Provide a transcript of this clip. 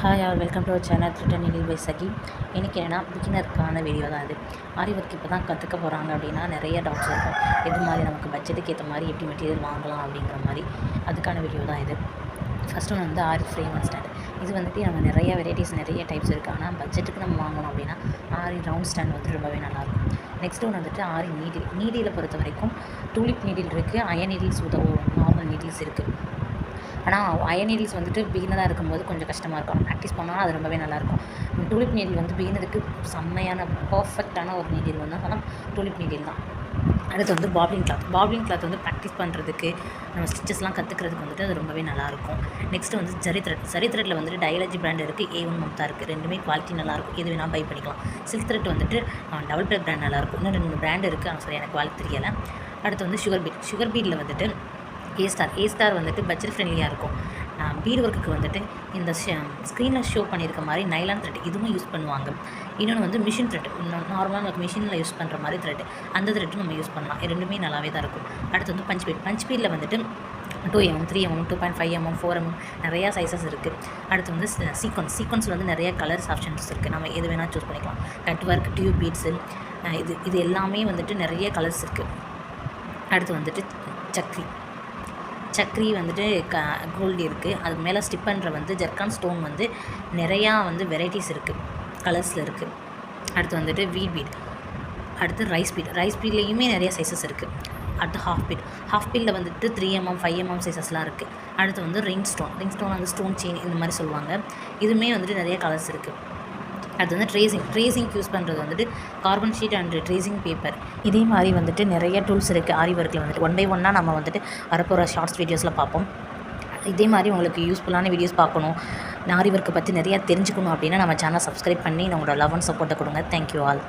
Hi all welcome to our channel thread needle by Sakhi. இன்றைக்கி என்னென்னா பிகினருக்கான video தான் இது. ஆரி ஒர்க் இப்போ தான் கற்றுக்க போகிறாங்க அப்படின்னா நிறைய டவுட்ஸ் இருக்கும். எது மாதிரி நமக்கு பட்ஜெட்டுக்கு ஏற்ற மாதிரி எப்படி மெட்டீரியல் வாங்கலாம் அப்படிங்கிற மாதிரி அதுக்கான வீடியோ தான் இது. ஃபஸ்ட் ஒன்று வந்து ஆரி ஃப்ரேம் அண்ட் ஸ்டாண்ட். இது வந்துட்டு நம்ம நிறைய வெரைட்டிஸ் நிறைய டைப்ஸ் இருக்குது. ஆனால் பட்ஜெட்டுக்கு நம்ம வாங்கணும் அப்படின்னா ஆரி ரவுண்ட் ஸ்டாண்ட் வந்து ரொம்பவே நல்லாயிருக்கும். நெக்ஸ்ட் ஒன்று வந்துட்டு ஆரி நீடிலை பொறுத்த வரைக்கும் டூலிப் நீடில் இருக்குது, அயன் நீடில்ஸ் உதவும், நார்மல் நீடில்ஸ் இருக்குது. ஆனால் அயன் நீடில்ஸ் வந்துட்டு பிகினராக இருக்கும்போது கொஞ்சம் கஷ்டமாக இருக்கும். ப்ராக்டிஸ் பண்ணால் அது ரொம்பவே நல்லாயிருக்கும். டூலிப் நீடில் வந்து பிகினருக்கு செம்மையான பர்ஃபெக்டான ஒரு நீடில் வந்து ஆனால் டூலிப் நீடில் தான். அடுத்து வந்து பாப்ளிங் கிளாத் வந்து ப்ராக்டிஸ் பண்ணுறதுக்கு நம்ம ஸ்டிச்சஸ்லாம் கற்றுக்கிறதுக்கு வந்துட்டு அது ரொம்பவே நல்லாயிருக்கும். நெக்ஸ்ட்டு வந்து ஜரி த்ரெட்டில் வந்துட்டு டயலஜி பிராண்ட் இருக்குது, A1 மம்தா இருக்குது. ரெண்டுமே குவாலிட்டி நல்லாயிருக்கும், எது வேணால் பை பண்ணிக்கலாம். சில்க் த்ரெட் வந்துட்டு டபுள் ப்ளக் பிராண்ட் நல்லாயிருக்கும். இன்னும் 2 பிராண்ட் இருக்குது, ஆனால் சரி எனக்கு குவாலிட்டி தெரியலை. அடுத்து வந்து சுகர் பீடில் வந்துட்டு ஏ ஸ்டார் வந்துட்டு பட்ஜெட் ஃப்ரெண்ட்லியாக இருக்கும். பீட் ஒர்க்குக்கு வந்துட்டு இந்த ஸ்க்ரீனில் ஷோ பண்ணியிருக்க மாதிரி நைலான் த்ரெட் இதுவும் யூஸ் பண்ணுவாங்க. இன்னொன்று வந்து மிஷின் த்ரெட், நார்மலாக நமக்கு மிஷினில் யூஸ் பண்ணுற மாதிரி த்ரெட், அந்த த்ரெட்டும் நம்ம யூஸ் பண்ணலாம். ரெண்டுமே நல்லாவே தான் இருக்கும். அடுத்து வந்து பஞ்ச் பீடில் வந்துட்டு 2mm, 3mm, 2.5mm, 4mm நிறையா சைஸஸ் இருக்குது. அடுத்து வந்து சீக்வன்ஸில் வந்து நிறைய கலர்ஸ் ஆப்ஷன்ஸ் இருக்குது. நம்ம எது வேணால் சூஸ் பண்ணிக்கலாம். கட் ஒர்க், டியூப் பீட்ஸு, இது எல்லாமே வந்துட்டு நிறைய கலர்ஸ் இருக்குது. அடுத்து வந்துட்டு சக்ரி வந்துட்டு கோல்டு இருக்குது. அதுக்கு மேலே ஸ்டிப் பண்ணுற வந்து ஜர்கான் ஸ்டோன் வந்து நிறையா வந்து வெரைட்டிஸ் இருக்குது, கலர்ஸில் இருக்குது. அடுத்து வந்துட்டு வீட் பீட், அடுத்து ரைஸ் பீட்லேயுமே நிறைய சைஸஸ் இருக்குது. அடுத்து ஹாஃப் பீட்டில் வந்துட்டு 3mm, 5mm சைஸஸ்லாம் இருக்குது. அடுத்து வந்து ரிங் ஸ்டோன் வந்து ஸ்டோன் செயின் இந்த மாதிரி சொல்லுவாங்க. இதுவுமே வந்துட்டு நிறைய கலர்ஸ் இருக்குது. அது வந்து ட்ரேசிங் யூஸ் பண்ணுறது வந்துட்டு carbon sheet and tracing paper. இதே மாதிரி வந்துட்டு நிறைய டூல்ஸ் இருக்குது. ஆரி ஒர்க்கில் வந்துட்டு 1 by 1 நம்ம வந்துட்டு வரப்போகிற ஷார்ட்ஸ் வீடியோஸில் பார்ப்போம். இதே மாதிரி உங்களுக்கு யூஸ்ஃபுல்லான வீடியோஸ் பார்க்கணும், ஆரி ஒர்க்கை பற்றி நிறையா தெரிஞ்சுக்கணும் அப்படின்னா நம்ம சேனலை சப்ஸ்கிரைப் பண்ணி நம்மளோட லவ் அண்ட் சப்போர்ட்டை கொடுங்க. Thank you all.